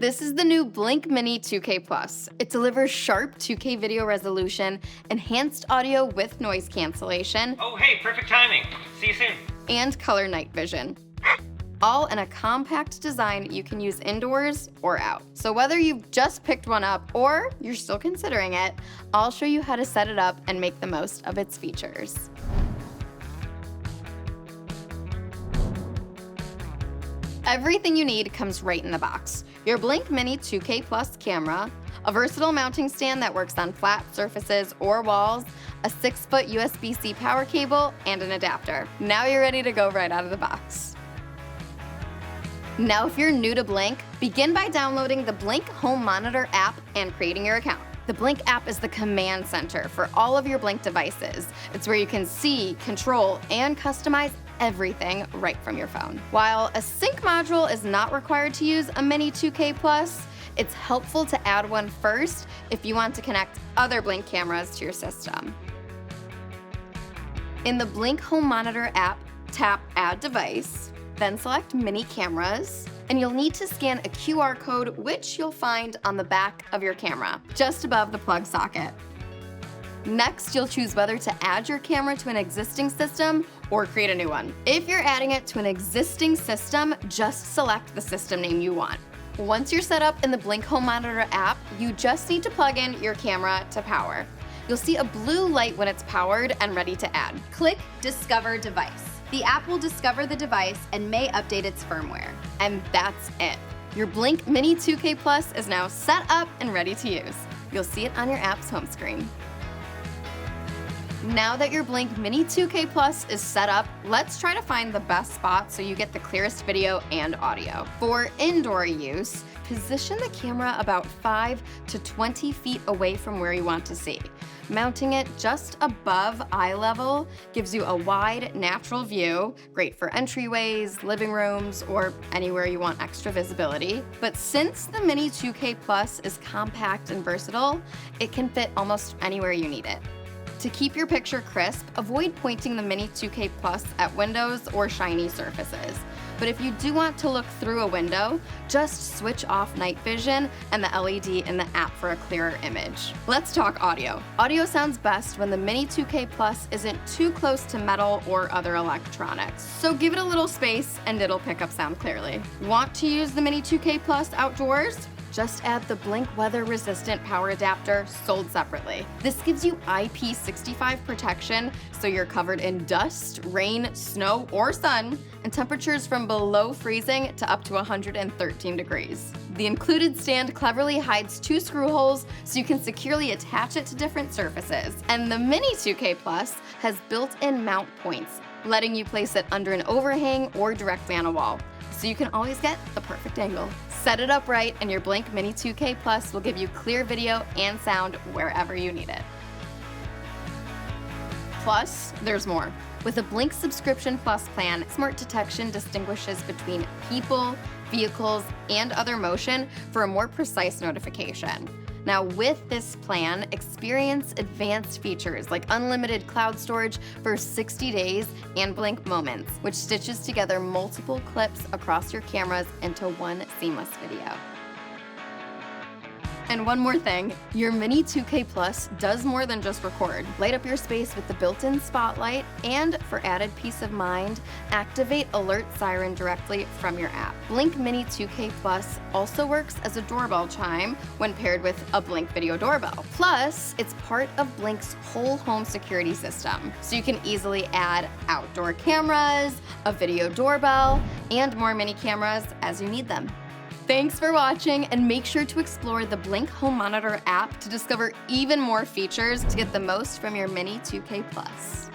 This is the new Blink Mini 2K Plus. It delivers sharp 2K video resolution, enhanced audio with noise cancellation. Oh, hey, perfect timing. See you soon. And color night vision. All in a compact design you can use indoors or out. So whether you've just picked one up or you're still considering it, I'll show you how to set it up and make the most of its features. Everything you need comes right in the box. Your Blink Mini 2K Plus camera, a versatile mounting stand that works on flat surfaces or walls, a 6-foot USB-C power cable, and an adapter. Now you're ready to go right out of the box. Now if you're new to Blink, begin by downloading the Blink Home Monitor app and creating your account. The Blink app is the command center for all of your Blink devices. It's where you can see, control, and customize everything right from your phone. While a sync module is not required to use a Mini 2K Plus, it's helpful to add one first if you want to connect other Blink cameras to your system. In the Blink Home Monitor app, tap Add Device, then select Mini Cameras, and you'll need to scan a QR code, which you'll find on the back of your camera, just above the plug socket. Next, you'll choose whether to add your camera to an existing system or create a new one. If you're adding it to an existing system, just select the system name you want. Once you're set up in the Blink Home Monitor app, you just need to plug in your camera to power. You'll see a blue light when it's powered and ready to add. Click Discover Device. The app will discover the device and may update its firmware. And that's it. Your Blink Mini 2K Plus is now set up and ready to use. You'll see it on your app's home screen. Now that your Blink Mini 2K Plus is set up, let's try to find the best spot so you get the clearest video and audio. For indoor use, position the camera about 5 to 20 feet away from where you want to see. Mounting it just above eye level gives you a wide, natural view, great for entryways, living rooms, or anywhere you want extra visibility. But since the Mini 2K Plus is compact and versatile, it can fit almost anywhere you need it. To keep your picture crisp, avoid pointing the Mini 2K Plus at windows or shiny surfaces. But if you do want to look through a window, just switch off night vision and the LED in the app for a clearer image. Let's talk audio. Audio sounds best when the Mini 2K Plus isn't too close to metal or other electronics. So give it a little space and it'll pick up sound clearly. Want to use the Mini 2K Plus outdoors? Just add the Blink weather-resistant power adapter sold separately. This gives you IP65 protection, so you're covered in dust, rain, snow, or sun, and temperatures from below freezing to up to 113 degrees. The included stand cleverly hides 2 screw holes so you can securely attach it to different surfaces. And the Mini 2K Plus has built-in mount points, letting you place it under an overhang or directly on a wall, so you can always get the perfect angle. Set it up right and your Blink Mini 2K Plus will give you clear video and sound wherever you need it. Plus, there's more. With a Blink Subscription Plus plan, Smart Detection distinguishes between people, vehicles, and other motion for a more precise notification. Now with this plan, experience advanced features like unlimited cloud storage for 60 days and Blink Moments, which stitches together multiple clips across your cameras into one seamless video. And one more thing, your Mini 2K Plus does more than just record. Light up your space with the built-in spotlight, and for added peace of mind, activate Alert Siren directly from your app. Blink Mini 2K Plus also works as a doorbell chime when paired with a Blink Video Doorbell. Plus, it's part of Blink's whole home security system, so you can easily add outdoor cameras, a video doorbell, and more mini cameras as you need them. Thanks for watching, and make sure to explore the Blink Home Monitor app to discover even more features to get the most from your Mini 2K Plus.